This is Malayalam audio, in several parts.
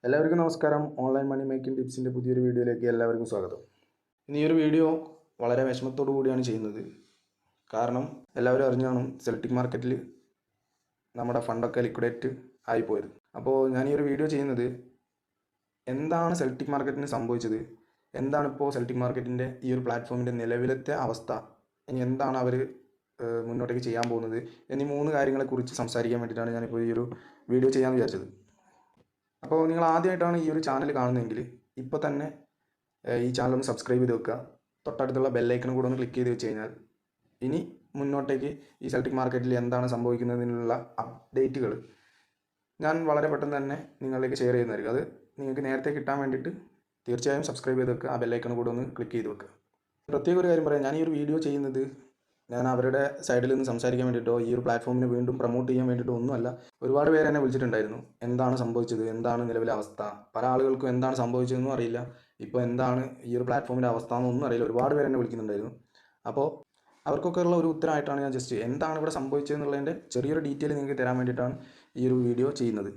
എല്ലാവർക്കും നമസ്കാരം. ഓൺലൈൻ മണി മേക്കിംഗ് ടിപ്സിൻ്റെ പുതിയൊരു വീഡിയോയിലേക്ക് എല്ലാവർക്കും സ്വാഗതം. ഇന്ന് ഈ ഒരു വീഡിയോ വളരെ വിഷമത്തോടു കൂടിയാണ് ചെയ്യുന്നത്. കാരണം എല്ലാവരും അറിഞ്ഞു കാണും, സെൽറ്റിക് മാർക്കറ്റിൽ നമ്മുടെ ഫണ്ടൊക്കെ ലിക്വിഡേറ്റ് ആയിപ്പോയത്. അപ്പോൾ ഞാൻ ഈ ഒരു വീഡിയോ ചെയ്യുന്നത് എന്താണ് സെൽറ്റിക് മാർക്കറ്റിന് സംഭവിച്ചത്, എന്താണിപ്പോൾ സെൽറ്റിക് മാർക്കറ്റിൻ്റെ ഈ ഒരു പ്ലാറ്റ്ഫോമിൻ്റെ നിലവിലത്തെ അവസ്ഥ, ഇനി എന്താണ് അവർ മുന്നോട്ടേക്ക് ചെയ്യാൻ പോകുന്നത് എന്നീ 3 കാര്യങ്ങളെക്കുറിച്ച് സംസാരിക്കാൻ വേണ്ടിയിട്ടാണ് ഞാനിപ്പോൾ ഈ ഒരു വീഡിയോ ചെയ്യാമെന്ന് വിചാരിച്ചത്. അപ്പോൾ നിങ്ങൾ ആദ്യമായിട്ടാണ് ഈ ഒരു ചാനൽ കാണുന്നതെങ്കിൽ ഇപ്പോൾ തന്നെ ഈ ചാനൽ ഒന്ന് സബ്സ്ക്രൈബ് ചെയ്ത് വെക്കുക. തൊട്ടടുത്തുള്ള ബെല്ലൈക്കൺ കൂടെ ഒന്ന് ക്ലിക്ക് ചെയ്ത് വെച്ച് കഴിഞ്ഞാൽ ഇനി മുന്നോട്ടേക്ക് ഈ സെൽറ്റിക് മാർക്കറ്റിൽ എന്താണ് സംഭവിക്കുന്നതിനുള്ള അപ്ഡേറ്റുകൾ ഞാൻ വളരെ പെട്ടെന്ന് തന്നെ നിങ്ങളിലേക്ക് ഷെയർ ചെയ്യുന്നതായിരിക്കും. അത് നിങ്ങൾക്ക് നേരത്തെ കിട്ടാൻ വേണ്ടിയിട്ട് തീർച്ചയായും സബ്സ്ക്രൈബ് ചെയ്ത് വെക്കുക. ആ ബെല്ലൈക്കൺ കൂടെ ഒന്ന് ക്ലിക്ക് ചെയ്ത് വെക്കുക. പ്രത്യേക ഒരു കാര്യം പറയാം, ഞാൻ ഈ ഒരു വീഡിയോ ചെയ്യുന്നത് ഞാൻ അവരുടെ സൈഡിൽ നിന്ന് സംസാരിക്കാൻ വേണ്ടിയിട്ടോ ഈ ഒരു പ്ലാറ്റ്ഫോമിനെ വീണ്ടും പ്രൊമോട്ട് ചെയ്യാൻ വേണ്ടിയിട്ടോ ഒന്നുമല്ല. ഒരുപാട് പേര് എന്നെ വിളിച്ചിട്ടുണ്ടായിരുന്നു, എന്താണ് സംഭവിച്ചത്, എന്താണ് നിലവിലെ അവസ്ഥ, പല ആളുകൾക്കും എന്താണ് സംഭവിച്ചതെന്നും അറിയില്ല, ഇപ്പോൾ എന്താണ് ഈ ഒരു പ്ലാറ്റ്ഫോമിൻ്റെ അവസ്ഥ എന്നൊന്നും അറിയില്ല. ഒരുപാട് പേര് എന്നെ വിളിക്കുന്നുണ്ടായിരുന്നു. അപ്പോൾ അവർക്കൊക്കെ ഉള്ള ഒരു ഉത്തരമായിട്ടാണ് ഞാൻ ജസ്റ്റ് എന്താണ് ഇവിടെ സംഭവിച്ചതെന്നുള്ളതിൻ്റെ ചെറിയൊരു ഡീറ്റെയിൽ നിങ്ങൾക്ക് തരാൻ വേണ്ടിയിട്ടാണ് ഈ ഒരു വീഡിയോ ചെയ്യുന്നത്.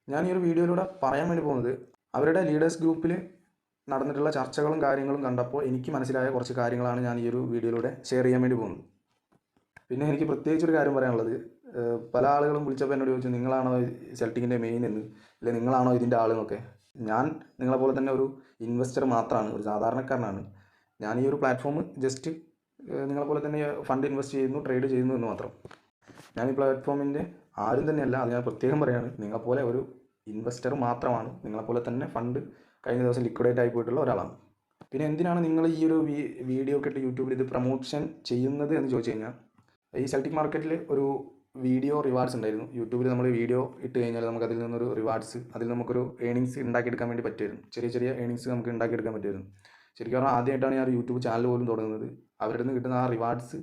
ഞാൻ ഈ ഒരു വീഡിയോയിലൂടെ പറയാൻ വേണ്ടി പോകുന്നത്, അവരുടെ ലീഡേഴ്സ് ഗ്രൂപ്പിൽ നടന്നിട്ടുള്ള ചർച്ചകളും കാര്യങ്ങളും കണ്ടപ്പോൾ എനിക്ക് മനസ്സിലായ കുറച്ച് കാര്യങ്ങളാണ് ഞാൻ ഈ ഒരു വീഡിയോയിലൂടെ ഷെയർ ചെയ്യാൻ വേണ്ടി പോകുന്നത്. പിന്നെ എനിക്ക് പ്രത്യേകിച്ചൊരു കാര്യം പറയാനുള്ളത്, പല ആളുകളും വിളിച്ചപ്പോൾ എന്നോട് ചോദിച്ചു, നിങ്ങളാണോ സെൽറ്റിക്കിൻ്റെ മെയിൻ എന്ന്, അല്ലെങ്കിൽ നിങ്ങളാണോ ഇതിൻ്റെ ആളെന്നൊക്കെ. ഞാൻ നിങ്ങളെപ്പോലെ തന്നെ ഒരു ഇൻവെസ്റ്റർ മാത്രമാണ്, ഒരു സാധാരണക്കാരനാണ്. ഞാൻ ഈ ഒരു പ്ലാറ്റ്ഫോം ജസ്റ്റ് നിങ്ങളെപ്പോലെ തന്നെ ഫണ്ട് ഇൻവെസ്റ്റ് ചെയ്യുന്നു, ട്രേഡ് ചെയ്യുന്നു എന്ന് മാത്രം. ഞാൻ ഈ പ്ലാറ്റ്ഫോമിൻ്റെ ആരും തന്നെയല്ല, അത് ഞാൻ പ്രത്യേകം പറയുകയാണ്. നിങ്ങളെപ്പോലെ ഒരു ഇൻവെസ്റ്റർ മാത്രമാണ്, നിങ്ങളെപ്പോലെ തന്നെ ഫണ്ട് കഴിഞ്ഞ ദിവസം ലിക്വിഡേറ്റ് ആയി പോയിട്ടുള്ള ഒരാളാണ്. പിന്നെ എന്തിനാണ് നിങ്ങൾ ഈ ഒരു വീഡിയോ ഒക്കെ ഇട്ട് യൂട്യൂബിൽ ഇത് പ്രൊമോഷൻ ചെയ്യുന്നത് എന്ന് ചോദിച്ചു കഴിഞ്ഞാൽ, ഈ സെൽറ്റിക് മാർക്കറ്റിൽ ഒരു വീഡിയോ റിവാർഡ്സ് ഉണ്ടായിരുന്നു. യൂട്യൂബിൽ നമ്മൾ വീഡിയോ ഇട്ട് കഴിഞ്ഞാൽ നമുക്ക് അതിൽ നിന്നൊരു റിവാർഡ്സ്, അതിൽ നമുക്കൊരു ഏണിങ്സ് ഉണ്ടാക്കിയെടുക്കാൻ വേണ്ടി പറ്റുമായിരുന്നു. ചെറിയ ചെറിയ ഏണിങ്സ് നമുക്ക് ഉണ്ടാക്കിയെടുക്കാൻ പറ്റുമായിരുന്നു. ശരിക്കും പറഞ്ഞാൽ ആദ്യമായിട്ടാണ് ഞാൻ യൂട്യൂബ് ചാനൽ പോലും തുടങ്ങുന്നത്. അവരുടെ നിന്ന് കിട്ടുന്ന ആ റിവാർഡ്സ്,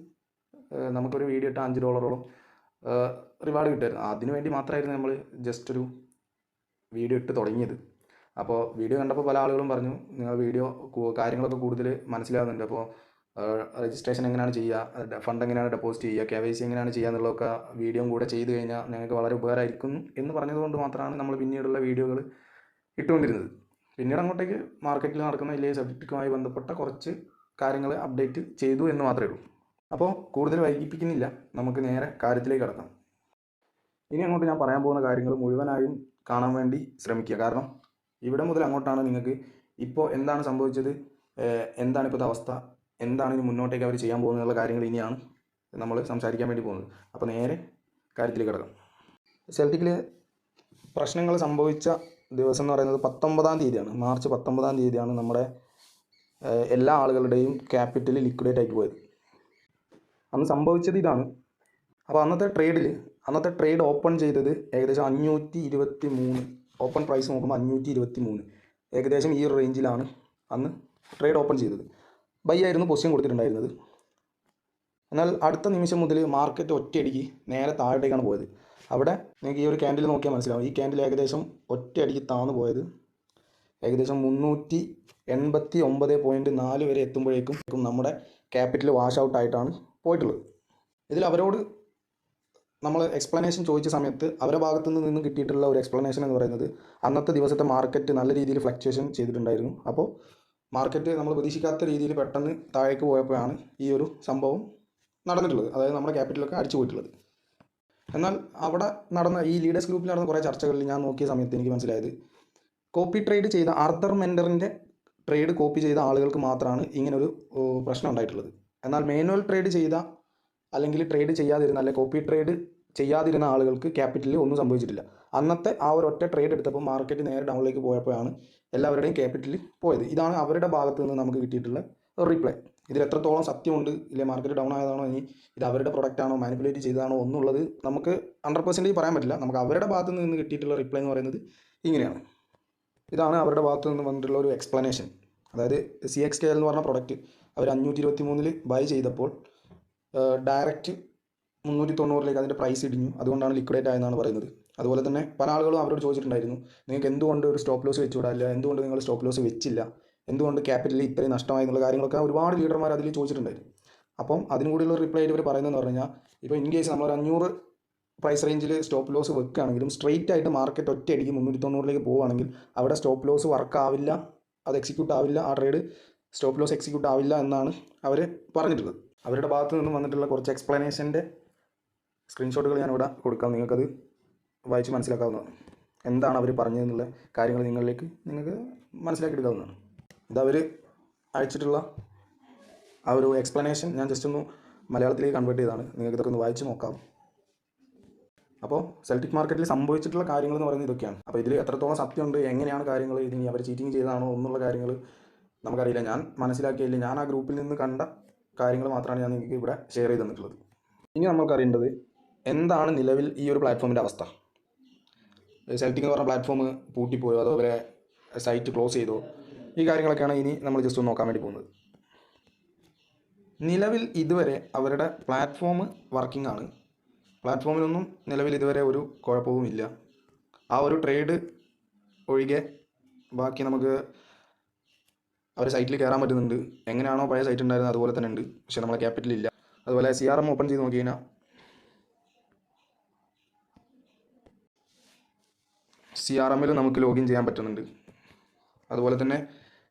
നമുക്കൊരു വീഡിയോ ഇട്ട് $5 റിവാർഡ് കിട്ടുമായിരുന്നു. അതിനു വേണ്ടി മാത്രമായിരുന്നു നമ്മൾ ജസ്റ്റ് ഒരു വീഡിയോ ഇട്ട് തുടങ്ങിയത്. അപ്പോൾ വീഡിയോ കണ്ടപ്പോൾ പല ആളുകളും പറഞ്ഞു, നിങ്ങൾ വീഡിയോ കാര്യങ്ങളൊക്കെ കൂടുതൽ മനസ്സിലാകുന്നുണ്ട്, അപ്പോൾ രജിസ്ട്രേഷൻ എങ്ങനെയാണ് ചെയ്യുക, ഫണ്ട് എങ്ങനെയാണ് ഡെപ്പോസിറ്റ് ചെയ്യുക, KYC എങ്ങനെയാണ് ചെയ്യുക എന്നുള്ളതൊക്കെ വീഡിയോയും കൂടെ ചെയ്ത് കഴിഞ്ഞാൽ ഞങ്ങൾക്ക് വളരെ ഉപകാരമായിരിക്കും എന്ന് പറഞ്ഞതുകൊണ്ട് മാത്രമാണ് നമ്മൾ പിന്നീടുള്ള വീഡിയോകൾ ഇട്ടുകൊണ്ടിരുന്നത്. പിന്നീട് അങ്ങോട്ടേക്ക് മാർക്കറ്റിൽ നടക്കുന്ന വലിയ സബ്ജക്റ്റുമായി ബന്ധപ്പെട്ട കുറച്ച് കാര്യങ്ങൾ അപ്ഡേറ്റ് ചെയ്തു എന്ന് മാത്രമേ ഉള്ളൂ. അപ്പോൾ കൂടുതൽ വൈകിപ്പിക്കുന്നില്ല, നമുക്ക് നേരെ കാര്യത്തിലേക്ക് കടക്കാം. ഇനി അങ്ങോട്ട് ഞാൻ പറയാൻ പോകുന്ന കാര്യങ്ങൾ മുഴുവനായും കാണാൻ വേണ്ടി ശ്രമിക്കുക. കാരണം ഇവിടെ മുതൽ അങ്ങോട്ടാണ് നിങ്ങൾക്ക് ഇപ്പോൾ എന്താണ് സംഭവിച്ചത്, എന്താണ് ഇപ്പോഴത്തെ അവസ്ഥ, എന്താണ് ഇനി മുന്നോട്ടേക്ക് അവർ ചെയ്യാൻ പോകുന്നുള്ള കാര്യങ്ങൾ ഇനിയാണ് നമ്മൾ സംസാരിക്കാൻ വേണ്ടി പോകുന്നത്. അപ്പോൾ നേരെ കാര്യത്തിലേക്ക് കിടക്കാം. സെൽറ്റിക്കിൽ പ്രശ്നങ്ങൾ സംഭവിച്ച ദിവസം എന്ന് പറയുന്നത് 19-ാം തീയതിയാണ്. മാർച്ച് 19-ാം തീയതിയാണ് നമ്മുടെ എല്ലാ ആളുകളുടെയും ക്യാപിറ്റൽ ലിക്വിഡേറ്റ് ആയി പോയത്. അന്ന് സംഭവിച്ചത് ഇതാണ്. അപ്പോൾ അന്നത്തെ ട്രേഡ് ഓപ്പൺ ചെയ്തത് ഏകദേശം 523, ഓപ്പൺ പ്രൈസ് നോക്കുമ്പോൾ 523, ഏകദേശം ഈ റേഞ്ചിലാണ് അന്ന് ട്രേഡ് ഓപ്പൺ ചെയ്തത്. ബൈ ആയിരുന്നു പൊസിഷൻ കൊടുത്തിട്ടുണ്ടായിരുന്നത്. എന്നാൽ അടുത്ത നിമിഷം മുതൽ മാർക്കറ്റ് ഒറ്റയടിക്ക് നേരെ താഴേക്കാണ് പോയത്. അവിടെ നിങ്ങൾക്ക് ഈ ഒരു ക്യാൻഡിൽ നോക്കിയാൽ മനസ്സിലാവും. ഈ ക്യാൻഡിൽ ഏകദേശം ഒറ്റയടിക്ക് താന്നു പോയത് ഏകദേശം 389.4 വരെ എത്തുമ്പോഴേക്കും നമ്മുടെ ക്യാപിറ്റൽ വാഷ് ഔട്ട് ആയിട്ടാണ് പോയിട്ടുള്ളത്. ഇതിൽ അവരോട് നമ്മൾ എക്സ്പ്ലനേഷൻ ചോദിച്ച സമയത്ത് അവരുടെ ഭാഗത്തു നിന്നും കിട്ടിയിട്ടുള്ള ഒരു എക്സ്പ്ലനേഷൻ എന്ന് പറയുന്നത്, അന്നത്തെ ദിവസത്തെ മാർക്കറ്റ് നല്ല രീതിയിൽ ഫ്ലക്ച്വേഷൻ ചെയ്തിട്ടുണ്ടായിരുന്നു. അപ്പോൾ മാർക്കറ്റ് നമ്മൾ പ്രതീക്ഷിക്കാത്ത രീതിയിൽ പെട്ടെന്ന് താഴേക്ക് പോയപ്പോഴാണ് ഈ ഒരു സംഭവം നടന്നിട്ടുള്ളത്, അതായത് നമ്മുടെ ക്യാപിറ്റലൊക്കെ അടിച്ചു പോയിട്ടുള്ളത്. എന്നാൽ അവിടെ നടന്ന ഈ ലീഡേഴ്സ് ഗ്രൂപ്പിൽ നടന്ന കുറേ ചർച്ചകളിൽ ഞാൻ നോക്കിയ സമയത്ത് എനിക്ക് മനസ്സിലായത്, കോപ്പി ട്രേഡ് ചെയ്ത ആർതർ മെൻഡറിൻ്റെ ട്രേഡ് കോപ്പി ചെയ്ത ആളുകൾക്ക് മാത്രമാണ് ഇങ്ങനൊരു പ്രശ്നം ഉണ്ടായിട്ടുള്ളത്. എന്നാൽ മാനുവൽ ട്രേഡ് ചെയ്ത അല്ലെങ്കിൽ ട്രേഡ് ചെയ്യാതിരുന്ന, അല്ലെങ്കിൽ കോപ്പി ട്രേഡ് ചെയ്യാതിരുന്ന ആളുകൾക്ക് ക്യാപിറ്റലിൽ ഒന്നും സംഭവിച്ചിട്ടില്ല. അന്നത്തെ ആ ഒരു ഒറ്റ ട്രേഡ് എടുത്തപ്പോൾ മാർക്കറ്റ് നേരെ ഡൗണിലേക്ക് പോയപ്പോഴാണ് എല്ലാവരുടെയും ക്യാപിറ്റലിൽ പോയത്. ഇതാണ് അവരുടെ ഭാഗത്ത് നിന്ന് നമുക്ക് കിട്ടിയിട്ടുള്ള റീപ്ലൈ. ഇതിൽ എത്രത്തോളം സത്യമുണ്ട്, ഇല്ലേ മാർക്കറ്റ് ഡൗൺ ആയതാണോ, ഇനി ഇത് അവരുടെ പ്രൊഡക്റ്റ് ആണോ, മാനിപ്പുലേറ്റ് ചെയ്തതാണോ ഒന്നുള്ളത് നമുക്ക് 100% പറയാൻ പറ്റില്ല. നമുക്ക് അവരുടെ ഭാഗത്ത് നിന്ന് കിട്ടിയിട്ടുള്ള റിപ്ലൈ എന്ന് പറയുന്നത് ഇങ്ങനെയാണ്. ഇതാണ് അവരുടെ ഭാഗത്ത് നിന്ന് വന്നിട്ടുള്ള ഒരു എക്സ്പ്ലനേഷൻ. അതായത് CXKL എന്ന് പറഞ്ഞ പ്രൊഡക്റ്റ് അവർ 523 ബൈ ചെയ്തപ്പോൾ ഡയറക്റ്റ് 390 അതിൻ്റെ പ്രൈസ് ഇടിഞ്ഞു. അതുകൊണ്ടാണ് ലിക്വിഡേറ്റ് ആയെന്നാണ് പറയുന്നത്. അതുപോലെ തന്നെ പല ആളുകളും അവരോട് ചോദിച്ചിട്ടുണ്ടായിരുന്നു, നിങ്ങൾക്ക് എന്തുകൊണ്ട് ഒരു സ്റ്റോപ്പ് ലോസ് വെച്ചുകൂടാല്ല, എന്തുകൊണ്ട് നിങ്ങൾ സ്റ്റോപ്പ് ലോസ് വെച്ചില്ല, എന്തുകൊണ്ട് ക്യാപിറ്റലിൽ ഇത്രയും നഷ്ടമായി എന്നുള്ള കാര്യങ്ങളൊക്കെ ഒരുപാട് ലീഡർമാർ അതിൽ ചോദിച്ചിട്ടുണ്ടായിരുന്നു. അപ്പം അതിനും കൂടിയുള്ള റിപ്ലൈ ആയിട്ട് ഇവർ പറയുന്നതെന്ന് പറഞ്ഞു കഴിഞ്ഞാൽ, ഇപ്പോൾ ഇൻ കേസ് നമ്മളൊരു പ്രൈസ് റേഞ്ചിൽ സ്റ്റോപ്പ് ലോസ് വെക്കുകയാണെങ്കിലും സ്ട്രെയിറ്റ് ആയിട്ട് മാർക്കറ്റ് ഒറ്റയടിക്ക് 390 പോവുകയാണെങ്കിൽ അവിടെ സ്റ്റോപ്പ് ലോസ് വർക്ക് ആവില്ല, അത് എക്സിക്യൂട്ട് ആവില്ല, ആ ട്രേഡ് സ്റ്റോപ്പ് ലോസ് എക്സിക്യൂട്ട് ആവില്ല എന്നാണ് അവർ പറഞ്ഞിട്ടുള്ളത്. അവരുടെ ഭാഗത്തു നിന്നും വന്നിട്ടുള്ള കുറച്ച് എക്സ്പ്ലനേഷൻ്റെ സ്ക്രീൻഷോട്ടുകൾ ഞാനിവിടെ കൊടുക്കാം. നിങ്ങൾക്കത് വായിച്ച് മനസ്സിലാക്കാവുന്നതാണ്. എന്താണ് അവർ പറഞ്ഞതെന്നുള്ള കാര്യങ്ങൾ നിങ്ങൾക്ക് മനസ്സിലാക്കിയെടുക്കാവുന്നതാണ്. ഇതവർ അയച്ചിട്ടുള്ള ആ ഒരു എക്സ്പ്ലനേഷൻ ഞാൻ ജസ്റ്റ് ഒന്ന് മലയാളത്തിലേക്ക് കൺവേർട്ട് ചെയ്താണ്. നിങ്ങൾക്ക് ഇതൊക്കെ ഒന്ന് വായിച്ച് നോക്കാം. അപ്പോൾ സെൽറ്റിക് മാർക്കറ്റിൽ സംഭവിച്ചിട്ടുള്ള കാര്യങ്ങൾ എന്ന് പറയുന്നത് ഇതൊക്കെയാണ്. അപ്പോൾ ഇതിൽ എത്രത്തോളം സത്യമുണ്ട്, എങ്ങനെയാണ് കാര്യങ്ങൾ, ഇതിനി അവർ ചീറ്റിംഗ് ചെയ്തതാണോ എന്നുള്ള കാര്യങ്ങൾ നമുക്കറിയില്ല. ഞാൻ മനസ്സിലാക്കിയില്ല, ഞാൻ ആ ഗ്രൂപ്പിൽ നിന്ന് കണ്ട കാര്യങ്ങൾ മാത്രമാണ് ഞാൻ നിങ്ങൾക്ക് ഇവിടെ ഷെയർ ചെയ്ത് തന്നിട്ടുള്ളത്. ഇനി നമ്മൾക്കറിയേണ്ടത് എന്താണ് നിലവിൽ ഈ ഒരു പ്ലാറ്റ്ഫോമിൻ്റെ അവസ്ഥ. സെൽറ്റിക് എന്ന് പറഞ്ഞ പ്ലാറ്റ്ഫോം പൂട്ടിപ്പോയോ, അതുപോലെ സൈറ്റ് ക്ലോസ് ചെയ്തോ, ഈ കാര്യങ്ങളൊക്കെയാണ് ഇനി നമ്മൾ ജസ്റ്റ് ഒന്ന് നോക്കാൻ വേണ്ടി പോകുന്നത്. നിലവിൽ ഇതുവരെ അവരുടെ പ്ലാറ്റ്ഫോം വർക്കിംഗ് ആണ്. പ്ലാറ്റ്ഫോമിനൊന്നും നിലവിൽ ഇതുവരെ ഒരു കുഴപ്പവുമില്ല. ആ ഒരു ട്രേഡ് ഒഴികെ ബാക്കി നമുക്ക് അവർ സൈറ്റിൽ കയറാൻ പറ്റുന്നുണ്ട്. എങ്ങനെയാണോ പഴയ സൈറ്റ് ഉണ്ടായിരുന്നത് അതുപോലെ തന്നെ ഉണ്ട്, പക്ഷേ നമ്മളെ ക്യാപിറ്റലില്ല. അതുപോലെ CRM ഓപ്പൺ ചെയ്ത് നോക്കി കഴിഞ്ഞാൽ CRMൽ നമുക്ക് ലോഗിൻ ചെയ്യാൻ പറ്റുന്നുണ്ട്. അതുപോലെ തന്നെ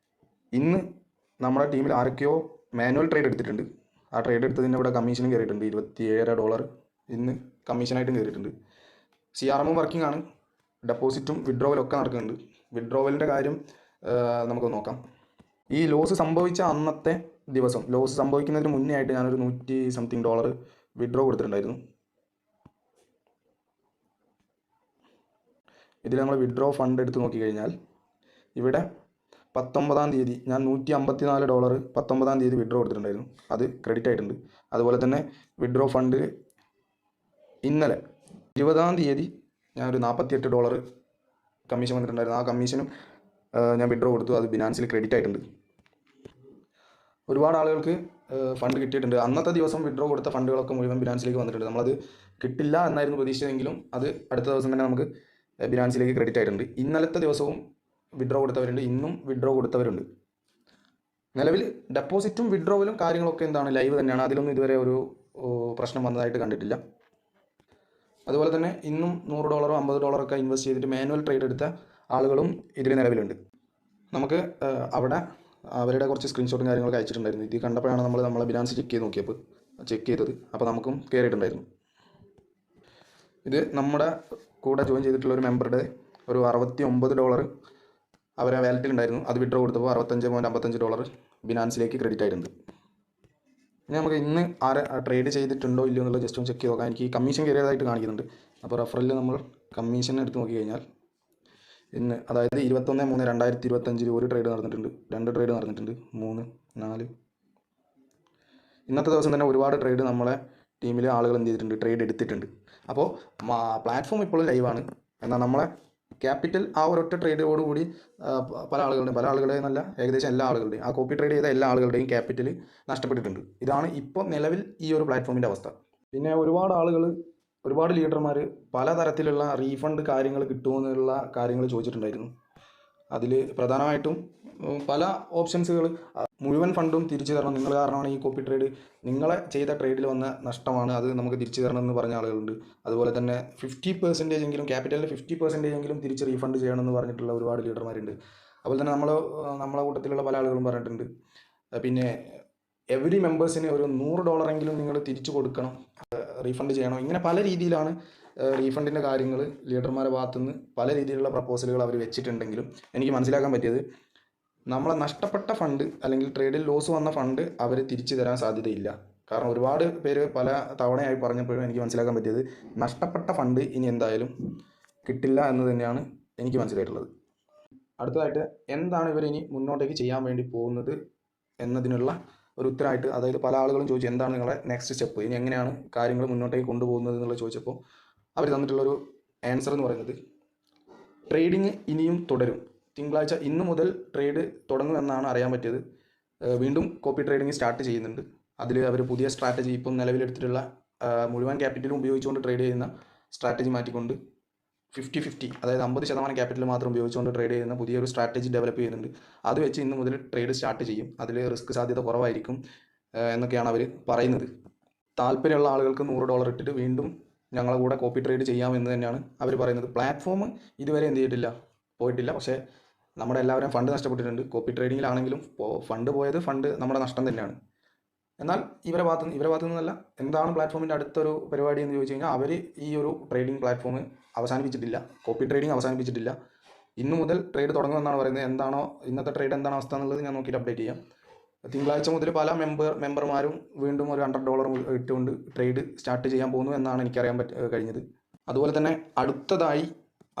ഇന്ന് നമ്മുടെ ടീമിൽ ആരൊക്കെയോ മാനുവൽ ട്രേഡ് എടുത്തിട്ടുണ്ട്. ആ ട്രേഡ് എടുത്തതിൻ്റെ ഇവിടെ കമ്മീഷനും കയറിയിട്ടുണ്ട്. $27 ഇന്ന് കമ്മീഷനായിട്ടും കയറിയിട്ടുണ്ട്. CRM വർക്കിംഗ് ആണ്. ഡെപ്പോസിറ്റും വിഡ്രോവലൊക്കെ നടക്കുന്നുണ്ട്. വിഡ്രോവലിൻ്റെ കാര്യം നമുക്ക് നോക്കാം. ഈ ലോസ് സംഭവിച്ച അന്നത്തെ ദിവസം, ലോസ് സംഭവിക്കുന്നതിന് മുന്നേ ആയിട്ട് ഞാനൊരു $100 വിഡ്രോ കൊടുത്തിട്ടുണ്ടായിരുന്നു. ഇതിൽ നമ്മൾ വിഡ്രോ ഫണ്ട് എടുത്ത് നോക്കിക്കഴിഞ്ഞാൽ ഇവിടെ 19-ാം തീയതി ഞാൻ $154 19-ാം തീയതി വിഡ്രോ കൊടുത്തിട്ടുണ്ടായിരുന്നു. അത് ക്രെഡിറ്റ് ആയിട്ടുണ്ട്. അതുപോലെ തന്നെ വിഡ്രോ ഫണ്ട് ഇന്നലെ 20-ാം തീയതി ഞാനൊരു $48 കമ്മീഷൻ വന്നിട്ടുണ്ടായിരുന്നു. ആ കമ്മീഷനും ഞാൻ വിഡ്രോ കൊടുത്തു. അത് ബിനാൻസിൽ ക്രെഡിറ്റ് ആയിട്ടുണ്ട്. ഒരുപാട് ആളുകൾക്ക് ഫണ്ട് കിട്ടിയിട്ടുണ്ട്. അന്നത്തെ ദിവസം വിഡ്രോ കൊടുത്ത ഫണ്ടുകളൊക്കെ മുഴുവൻ ബിനാൻസിലേക്ക് വന്നിട്ടുണ്ട്. നമ്മളത് കിട്ടില്ല എന്നായിരുന്നു പ്രതീക്ഷിച്ചതെങ്കിലും അത് അടുത്ത ദിവസം തന്നെ നമുക്ക് ബിനാൻസിലേക്ക് ക്രെഡിറ്റ് ആയിട്ടുണ്ട്. ഇന്നലത്തെ ദിവസവും വിഡ്രോ കൊടുത്തവരുണ്ട്, ഇന്നും വിഡ്രോ കൊടുത്തവരുണ്ട്. നിലവിൽ ഡെപ്പോസിറ്റും വിഡ്രോവലും കാര്യങ്ങളൊക്കെ എന്താണ് ലൈവ് തന്നെയാണ്. അതിലൊന്നും ഇതുവരെ ഒരു പ്രശ്നം വന്നതായിട്ട് കണ്ടിട്ടില്ല. അതുപോലെ തന്നെ ഇന്നും $100 $50 ഒക്കെ ഇൻവെസ്റ്റ് ചെയ്തിട്ട് മാനുവൽ ട്രേഡ് എടുത്ത ആളുകളും ഇതിൽ നിലവിലുണ്ട്. നമുക്ക് അവിടെ അവരുടെ കുറച്ച് സ്ക്രീൻഷോട്ടും കാര്യങ്ങളൊക്കെ അയച്ചിട്ടുണ്ടായിരുന്നു. ഇത് കണ്ടപ്പോഴാണ് നമ്മളെ ബിനാൻസ് ചെക്ക് ചെയ്തത്. അപ്പോൾ നമുക്കും കയറിയിട്ടുണ്ടായിരുന്നു. ഇത് നമ്മുടെ കൂടെ ജോയിൻ ചെയ്തിട്ടുള്ള ഒരു മെമ്പറുടെ ഒരു $69 അവരെ വാലറ്റിലുണ്ടായിരുന്നു. അത് വിഡ്രോ കൊടുത്തപ്പോൾ $65.55 ബിനാൻസിലേക്ക് ക്രെഡിറ്റ് ആയിട്ടുണ്ട്. ഇനി നമുക്ക് ഇന്ന് ട്രേഡ് ചെയ്തിട്ടുണ്ടോ ഇല്ലയോ എന്നുള്ളത് ജസ്റ്റ് ഒന്ന് ചെക്ക് ചെയ്ത് നോക്കാം. എനിക്ക് കമ്മീഷൻ കയറിയതായിട്ട് കാണിക്കുന്നുണ്ട്. അപ്പോൾ റഫറലിൽ നമ്മൾ കമ്മീഷൻ എടുത്ത് നോക്കി കഴിഞ്ഞാൽ ഇന്ന്, അതായത് 21/3/2025 ഒരു ട്രേഡ് നടന്നിട്ടുണ്ട്, 2 ട്രേഡ് നടന്നിട്ടുണ്ട്, 3, 4. ഇന്നത്തെ ദിവസം തന്നെ ഒരുപാട് ട്രേഡ് നമ്മളെ ടീമിലെ ആളുകൾ എന്ത് ചെയ്തിട്ടുണ്ട്, ട്രേഡ് എടുത്തിട്ടുണ്ട്. അപ്പോൾ പ്ലാറ്റ്ഫോം ഇപ്പോഴും ലൈവാണ്. എന്നാൽ നമ്മളെ ക്യാപിറ്റൽ ആ ഒരൊറ്റ ട്രേഡോടുകൂടി പല ആളുകളുടെ നല്ല ഏകദേശം എല്ലാ ആളുകളുടെയും, ആ കോപ്പി ട്രേഡ് ചെയ്ത എല്ലാ ആളുകളുടെയും ക്യാപിറ്റൽ നഷ്ടപ്പെട്ടിട്ടുണ്ട്. ഇതാണ് ഇപ്പോൾ നിലവിൽ ഈ ഒരു പ്ലാറ്റ്ഫോമിൻ്റെ അവസ്ഥ. പിന്നെ ഒരുപാട് ലീഡർമാർ പലതരത്തിലുള്ള റീഫണ്ട് കാര്യങ്ങൾ കിട്ടുമെന്നുള്ള കാര്യങ്ങൾ ചോദിച്ചിട്ടുണ്ടായിരുന്നു. അതിൽ പ്രധാനമായിട്ടും പല ഓപ്ഷൻസുകൾ, മുഴുവൻ ഫണ്ടും തിരിച്ചു തരണം, നിങ്ങൾ കാരണമാണ് ഈ കോപ്പി ട്രേഡ്, നിങ്ങളെ ചെയ്ത ട്രേഡിൽ വന്ന നഷ്ടമാണ്, അത് നമുക്ക് തിരിച്ചു തരണം എന്ന് പറഞ്ഞ ആളുകളുണ്ട്. അതുപോലെ തന്നെ 50% എങ്കിലും, ക്യാപിറ്റലിൻ്റെ 50% എങ്കിലും തിരിച്ച് റീഫണ്ട് ചെയ്യണമെന്ന് പറഞ്ഞിട്ടുള്ള ഒരുപാട് ലീഡർമാരുണ്ട്. അതുപോലെ തന്നെ നമ്മളെ കൂട്ടത്തിലുള്ള പല ആളുകളും പറഞ്ഞിട്ടുണ്ട്, പിന്നെ എവരി മെമ്പേഴ്സിന് ഒരു $100 എങ്കിലും നിങ്ങൾ തിരിച്ചു കൊടുക്കണം, റീഫണ്ട് ചെയ്യണം. ഇങ്ങനെ പല രീതിയിലാണ് റീഫണ്ടിൻ്റെ കാര്യങ്ങൾ ലീഡർമാരുടെ ഭാഗത്തുനിന്ന് പല രീതിയിലുള്ള പ്രപ്പോസലുകൾ അവർ വെച്ചിട്ടുണ്ടെങ്കിലും എനിക്ക് മനസ്സിലാക്കാൻ പറ്റിയത്, നമ്മളെ നഷ്ടപ്പെട്ട ഫണ്ട് അല്ലെങ്കിൽ ട്രേഡിൽ ലോസ് വന്ന ഫണ്ട് അവർ തിരിച്ചു തരാൻ സാധ്യതയില്ല. കാരണം ഒരുപാട് പേര് പല തവണയായി പറഞ്ഞപ്പോഴും എനിക്ക് മനസ്സിലാക്കാൻ പറ്റിയത്, നഷ്ടപ്പെട്ട ഫണ്ട് ഇനി എന്തായാലും കിട്ടില്ല എന്ന് തന്നെയാണ് എനിക്ക് മനസ്സിലായിട്ടുള്ളത്. അടുത്തതായിട്ട് എന്താണ് ഇവർ ഇനി മുന്നോട്ടേക്ക് ചെയ്യാൻ വേണ്ടി പോകുന്നത് എന്നതിനുള്ള ഒരു ഉത്തരമായിട്ട്, അതായത് പല ആളുകളും ചോദിച്ചു എന്താണ് നിങ്ങളുടെ നെക്സ്റ്റ് സ്റ്റെപ്പ്, ഇനി എങ്ങനെയാണ് കാര്യങ്ങൾ മുന്നോട്ടേക്ക് കൊണ്ടുപോകുന്നത് എന്നുള്ളത് ചോദിച്ചപ്പോൾ അവർ തന്നിട്ടുള്ളൊരു ആൻസർ എന്ന് പറയുന്നത്, ട്രേഡിങ് ഇനിയും തുടരും. തിങ്കളാഴ്ച ഇന്ന് മുതൽ ട്രേഡ് തുടങ്ങുമെന്നാണ് അറിയാൻ പറ്റിയത്. വീണ്ടും കോപ്പി ട്രേഡിങ് സ്റ്റാർട്ട് ചെയ്യുന്നുണ്ട്. അതിൽ അവർ പുതിയ സ്ട്രാറ്റജി, ഇപ്പം നിലവിലെടുത്തിട്ടുള്ള മുഴുവൻ ക്യാപിറ്റലും ഉപയോഗിച്ചുകൊണ്ട് ട്രേഡ് ചെയ്യുന്ന സ്ട്രാറ്റജി മാറ്റിക്കൊണ്ട് 50-50, അതായത് 50% ക്യാപിറ്റൽ മാത്രം ഉപയോഗിച്ചുകൊണ്ട് ട്രേഡ് ചെയ്യുന്ന പുതിയൊരു സ്ട്രാറ്റജി ഡെവലപ്പ് ചെയ്യുന്നുണ്ട്. അത് വെച്ച് ഇന്ന് മുതൽ ട്രേഡ് സ്റ്റാർട്ട് ചെയ്യും. അതിൽ റിസ്ക് സാധ്യത കുറവായിരിക്കും എന്നൊക്കെയാണ് അവർ പറയുന്നത്. താല്പര്യമുള്ള ആളുകൾക്ക് $100 ഇട്ടിട്ട് വീണ്ടും ഞങ്ങളെ കൂടെ കോപ്പി ട്രേഡ് ചെയ്യാമെന്ന് തന്നെയാണ് അവർ പറയുന്നത്. പ്ലാറ്റ്ഫോം ഇതുവരെ എന്ത് ചെയ്തിട്ടില്ല, പോയിട്ടില്ല. പക്ഷേ നമ്മുടെ എല്ലാവരും ഫണ്ട് നഷ്ടപ്പെട്ടിട്ടുണ്ട്. കോപ്പി ട്രേഡിങ്ങിലാണെങ്കിലും ഫണ്ട് പോയത് നമ്മുടെ നഷ്ടം തന്നെയാണ്. എന്നാൽ ഇവരെ ഭാഗത്തു നിന്നല്ല, എന്താണ് പ്ലാറ്റ്ഫോമിൻ്റെ അടുത്തൊരു പരിപാടി എന്ന് ചോദിച്ചു കഴിഞ്ഞാൽ അവർ ഈ ഒരു ട്രേഡിംഗ് പ്ലാറ്റ്ഫോം അവസാനിപ്പിച്ചിട്ടില്ല, കോപ്പി ട്രേഡിംഗ് അവസാനിപ്പിച്ചിട്ടില്ല. ഇന്നു മുതൽ ട്രേഡ് തുടങ്ങുമെന്നാണ് പറയുന്നത്. എന്താണോ ഇന്നത്തെ ട്രേഡ് എന്താണ് അവസ്ഥ എന്നുള്ളത് ഞാൻ നോക്കിയിട്ട് അപ്ഡേറ്റ് ചെയ്യാം. തിങ്കളാഴ്ച മുതൽ പല മെമ്പർമാരും വീണ്ടും ഒരു $100 ഇട്ടുകൊണ്ട് ട്രേഡ് സ്റ്റാർട്ട് ചെയ്യാൻ പോകുന്നു എന്നാണ് എനിക്കറിയാൻ കഴിഞ്ഞത്. അതുപോലെ തന്നെ അടുത്തതായി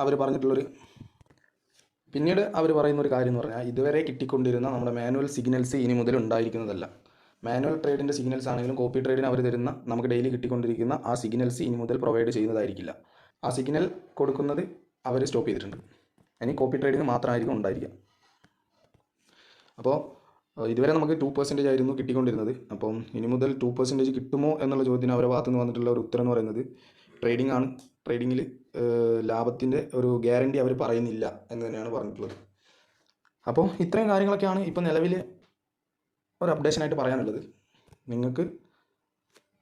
അവർ പറഞ്ഞിട്ടുള്ളൊരു പിന്നീട് അവർ പറയുന്നൊരു കാര്യം എന്ന് പറഞ്ഞാൽ, ഇതുവരെ കിട്ടിക്കൊണ്ടിരുന്ന നമ്മുടെ മാനുവൽ സിഗ്നൽസ് ഇനി മുതൽ ഉണ്ടായിരിക്കുന്നതല്ല. മാനുവൽ ട്രേഡിൻ്റെ സിഗ്നൽസ് ആണെങ്കിലും കോപ്പി ട്രേഡിന് അവർ തരുന്ന നമുക്ക് ഡെയിലി കിട്ടിക്കൊണ്ടിരിക്കുന്ന ആ സിഗ്നൽസ് ഇനി മുതൽ പ്രൊവൈഡ് ചെയ്യുന്നതായിരിക്കില്ല. ആ സിഗ്നൽ കൊടുക്കുന്നത് അവർ സ്റ്റോപ്പ് ചെയ്തിട്ടുണ്ട്. ഇനി കോപ്പി ട്രേഡിന് മാത്രമായിരിക്കും ഉണ്ടായിരിക്കുക. അപ്പോൾ ഇതുവരെ നമുക്ക് 2% ആയിരുന്നു കിട്ടിക്കൊണ്ടിരുന്നത്. അപ്പം ഇനി മുതൽ 2% കിട്ടുമോ എന്നുള്ള ചോദ്യത്തിന് അവരുടെ ഭാഗത്തു നിന്ന് വന്നിട്ടുള്ള ഒരു ഉത്തരം എന്ന് പറയുന്നത് ട്രേഡിംഗ് ആണ്. ട്രേഡിങ്ങിൽ ലാഭത്തിൻ്റെ ഒരു ഗ്യാരണ്ടി അവർ പറയുന്നില്ല എന്ന് തന്നെയാണ് പറഞ്ഞിട്ടുള്ളത്. അപ്പോൾ ഇത്രയും കാര്യങ്ങളൊക്കെയാണ് ഇപ്പോൾ നിലവിൽ ഒരു അപ്ഡേഷനായിട്ട് പറയാനുള്ളത്. നിങ്ങൾക്ക്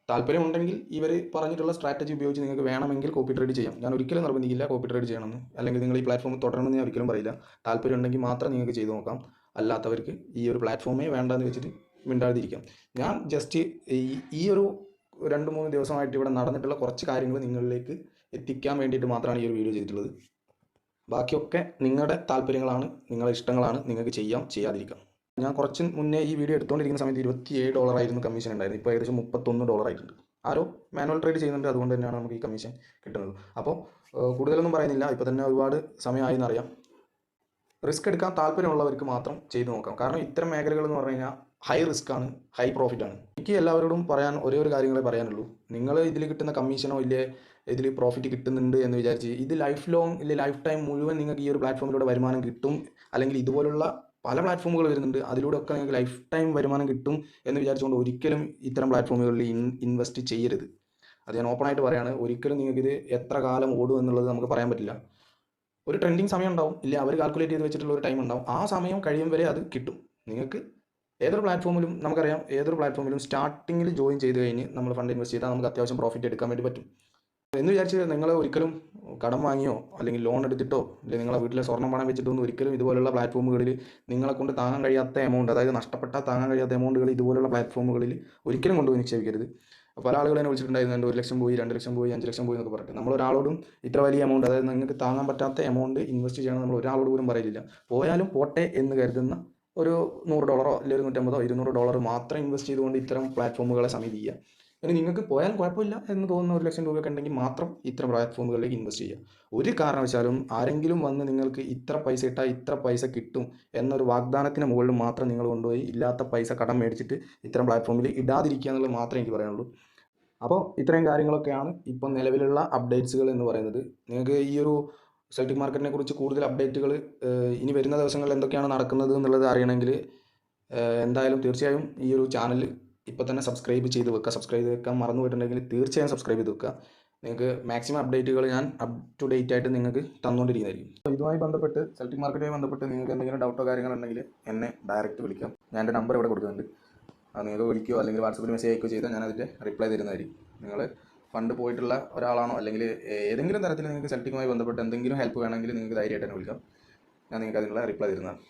താല്പര്യമുണ്ടെങ്കിൽ ഇവർ പറഞ്ഞിട്ടുള്ള സ്ട്രാറ്റജി ഉപയോഗിച്ച് നിങ്ങൾക്ക് വേണമെങ്കിൽ കോപ്പി ട്രേഡ് ചെയ്യാം. ഞാൻ ഒരിക്കലും നിർബന്ധിക്കില്ല കോപ്പി ട്രേഡ് ചെയ്യണമെന്ന്, അല്ലെങ്കിൽ നിങ്ങൾ ഈ പ്ലാറ്റ്ഫോം തുടരണമെന്ന് ഞാൻ ഒരിക്കലും പറയില്ല. താല്പര്യം ഉണ്ടെങ്കിൽ മാത്രം നിങ്ങൾക്ക് ചെയ്തു നോക്കാം. അല്ലാത്തവർക്ക് ഈ ഒരു പ്ലാറ്റ്ഫോമേ വേണ്ടെന്ന് വെച്ചിട്ട് മിണ്ടാതിരിക്കാം. ഞാൻ ജസ്റ്റ് ഈ ഒരു 2-3 ദിവസമായിട്ട് ഇവിടെ നടന്നിട്ടുള്ള കുറച്ച് കാര്യങ്ങൾ നിങ്ങളിലേക്ക് എത്തിക്കാൻ വേണ്ടിയിട്ട് മാത്രമാണ് ഈ ഒരു വീഡിയോ ചെയ്തിട്ടുള്ളത്. ബാക്കിയൊക്കെ നിങ്ങളുടെ താല്പര്യങ്ങളാണ്, നിങ്ങളുടെ ഇഷ്ടങ്ങളാണ്. നിങ്ങൾക്ക് ചെയ്യാം, ചെയ്യാതിരിക്കാം. ഞാൻ കുറച്ച് മുന്നേ ഈ വീഡിയോ എടുത്തുകൊണ്ടിരിക്കുന്ന സമയത്ത് $27 ആയിരുന്നു കമ്മീഷൻ ഉണ്ടായിരുന്നു. ഇപ്പോൾ ഏകദേശം $31 ആയിട്ടുണ്ട്. ആരോ മാനുവൽ ട്രേഡ് ചെയ്യുന്നുണ്ട്, അതുകൊണ്ട് തന്നെയാണ് നമുക്ക് ഈ കമ്മീഷൻ കിട്ടുന്നത്. അപ്പോൾ കൂടുതലൊന്നും പറയുന്നില്ല, ഇപ്പോൾ തന്നെ ഒരുപാട് സമയമായി എന്നറിയാം. റിസ്ക് എടുക്കാൻ താല്പര്യമുള്ളവർക്ക് മാത്രം ചെയ്തു നോക്കാം. കാരണം ഇത്തരം മേഖലകൾ എന്ന് പറഞ്ഞു കഴിഞ്ഞാൽ ഹൈ റിസ്ക് ആണ്, ഹൈ പ്രോഫിറ്റ് ആണ്. എനിക്ക് എല്ലാവരോടും പറയാൻ ഒരേ ഒരു കാര്യങ്ങളെ പറയാനുള്ളൂ. നിങ്ങൾ ഇതിൽ കിട്ടുന്ന കമ്മീഷനോ ഇല്ലേ ഇതിൽ പ്രോഫിറ്റ് കിട്ടുന്നുണ്ട് എന്ന് വിചാരിച്ച് ഇത് ലൈഫ് ടൈം മുഴുവൻ നിങ്ങൾക്ക് ഈ ഒരു പ്ലാറ്റ്ഫോമിലൂടെ വരുമാനം കിട്ടും, അല്ലെങ്കിൽ ഇതുപോലുള്ള പല പ്ലാറ്റ്ഫോമുകൾ വരുന്നുണ്ട് അതിലൂടെ ഒക്കെ നിങ്ങൾക്ക് ലൈഫ് ടൈം വരുമാനം കിട്ടും എന്ന് വിചാരിച്ചുകൊണ്ട് ഒരിക്കലും ഇത്തരം പ്ലാറ്റ്ഫോമുകളിൽ ഇൻവെസ്റ്റ് ചെയ്യരുത്. അത് ഞാൻ ഓപ്പണായിട്ട് പറയാണ്. ഒരിക്കലും നിങ്ങൾക്കിത് എത്ര കാലം ഓടും എന്നുള്ളത് നമുക്ക് പറയാൻ പറ്റില്ല. ഒരു ട്രെൻഡിങ് സമയം ഉണ്ടാവും, ഇല്ല അവർ കാൽക്കുലേറ്റ് ചെയ്ത് വെച്ചിട്ടുള്ള ഒരു ടൈം ഉണ്ടാവും. ആ സമയം കഴിയും വരെ അത് കിട്ടും. നിങ്ങൾക്ക് ഏതൊരു പ്ലാറ്റ്ഫോമിലും നമുക്കറിയാം, ഏതൊരു പ്ലാറ്റ്ഫോമിലും സ്റ്റാർട്ടിങ്ങിൽ ജോയിൻ ചെയ്ത് കഴിഞ്ഞ് നമ്മൾ ഫണ്ട് ഇൻവെസ്റ്റ് ചെയ്താൽ നമുക്ക് അത്യാവശ്യം പ്രോഫിറ്റ് എടുക്കാൻ വേണ്ടി പറ്റും എന്ന് വിചാരിച്ച് നിങ്ങൾ ഒരിക്കലും കടം വാങ്ങിയോ അല്ലെങ്കിൽ ലോൺ എടുത്തിട്ടോ അല്ലെങ്കിൽ നിങ്ങളെ വീട്ടിലെ സ്വർണ്ണം പണം വെച്ചിട്ടൊന്നും ഒരിക്കലും ഇതുപോലുള്ള പ്ലാറ്റ്ഫോമുകളിൽ നിങ്ങളെ കൊണ്ട് താങ്ങാൻ കഴിയാത്ത എമൗണ്ട്, അതായത് നഷ്ടപ്പെട്ടാൽ താങ്ങാൻ കഴിയാത്ത എമൗണ്ടുകൾ ഇതുപോലുള്ള പ്ലാറ്റ്ഫോമുകളിൽ ഒരിക്കലും കൊണ്ടുപോയി നിക്ഷേപിക്കരുത്. പല ആളുകൾ എന്നെ വിളിച്ചിട്ടുണ്ടായിരുന്നു, എൻ്റെ 1 ലക്ഷം പോയി, 2 ലക്ഷം പോയി, 5 ലക്ഷം പോയി എന്നൊക്കെ പറഞ്ഞിട്ട്. നമ്മളൊരാളോടും ഇത്ര വലിയ എമൗണ്ട്, അതായത് നിങ്ങൾക്ക് താങ്ങാൻ പറ്റാത്ത എമൗണ്ട് ഇൻവെസ്റ്റ് ചെയ്യണം നമ്മൾ ഒരാളോട് പോലും പറയില്ല. പോയാലും പോട്ടെ എന്ന് കരുതുന്ന ഒരു $100 അല്ലെങ്കിൽ $150-200 മാത്രം ഇൻവെസ്റ്റ് ചെയ്തുകൊണ്ട് ഇത്തരം പ്ലാറ്റ്ഫോമുകളെ സമീപിക്കുക. ഇനി നിങ്ങൾക്ക് പോയാൽ കുഴപ്പമില്ല എന്ന് തോന്നുന്ന 1 ലക്ഷം രൂപയൊക്കെ ഉണ്ടെങ്കിൽ മാത്രം ഇത്തരം പ്ലാറ്റ്ഫോമുകളിലേക്ക് ഇൻവെസ്റ്റ് ചെയ്യുക. ഒരു കാരണവശാലും ആരെങ്കിലും വന്ന് നിങ്ങൾക്ക് ഇത്ര പൈസ ഇട്ടാൽ ഇത്ര പൈസ കിട്ടും എന്നൊരു വാഗ്ദാനത്തിന് മുകളിൽ മാത്രം നിങ്ങൾ കൊണ്ടുപോയി ഇല്ലാത്ത പൈസ കടം മേടിച്ചിട്ട് ഇത്തരം പ്ലാറ്റ്ഫോമിൽ ഇടാതിരിക്കുക എന്നുള്ളത് മാത്രമേ എനിക്ക് പറയാനുള്ളൂ. അപ്പോൾ ഇത്രയും കാര്യങ്ങളൊക്കെയാണ് ഇപ്പം നിലവിലുള്ള അപ്ഡേറ്റ്സുകൾ എന്ന് പറയുന്നത്. നിങ്ങൾക്ക് ഈ ഒരു സെൽറ്റിക് മാർക്കറ്റിനെ കുറിച്ച് കൂടുതൽ അപ്ഡേറ്റുകൾ ഇനി വരുന്ന ദിവസങ്ങളിൽ എന്തൊക്കെയാണ് നടക്കുന്നത് എന്നുള്ളത് അറിയണമെങ്കിൽ എന്തായാലും തീർച്ചയായും ഈ ഒരു ചാനൽ ഇപ്പോൾ തന്നെ സബ്സ്ക്രൈബ് ചെയ്ത് വെക്കാൻ മറന്നു പോയിട്ടുണ്ടെങ്കിൽ തീർച്ചയായും സബ്സ്ക്രൈബ് ചെയ്ത് വെക്കുക. നിങ്ങൾക്ക് മാക്സിമം അപ്ഡേറ്റുകൾ ഞാൻ അപ് ടു ഡേറ്റ് ആയിട്ട് നിങ്ങൾക്ക് തന്നുകൊണ്ടിരിക്കുന്നതായിരിക്കും. അപ്പോൾ ഇതുമായി ബന്ധപ്പെട്ട് സെൽറ്റിക് മാർക്കറ്റുമായി ബന്ധപ്പെട്ട് നിങ്ങൾക്ക് എന്തെങ്കിലും ഡൗട്ടോ കാര്യങ്ങളുണ്ടെങ്കിൽ എന്നെ ഡയറക്റ്റ് വിളിക്കാം. ഞാൻ എൻ്റെ നമ്പർ ഇവിടെ കൊടുക്കുന്നുണ്ട്. അത് നിങ്ങൾക്ക് വിളിക്കുകയോ അല്ലെങ്കിൽ വാട്സപ്പിൽ മെസ്സേജ് അയക്കുകയോ ചെയ്താൽ ഞാൻ അതിൻ്റെ റിപ്ലൈ തരുന്നതായിരിക്കും. നിങ്ങൾ ഫണ്ട് പോയിട്ടുള്ള ഒരാളാണോ അല്ലെങ്കിൽ ഏതെങ്കിലും തരത്തിൽ നിങ്ങൾക്ക് സെൽറ്റിക്കുമായി ബന്ധപ്പെട്ട് എന്തെങ്കിലും ഹെൽപ്പ് വേണമെങ്കിൽ നിങ്ങൾക്ക് ധൈര്യമായിട്ട് തന്നെ വിളിക്കാം. ഞാൻ നിങ്ങൾക്ക് അതിനുള്ള റിപ്ലൈ തരുന്നതാണ്.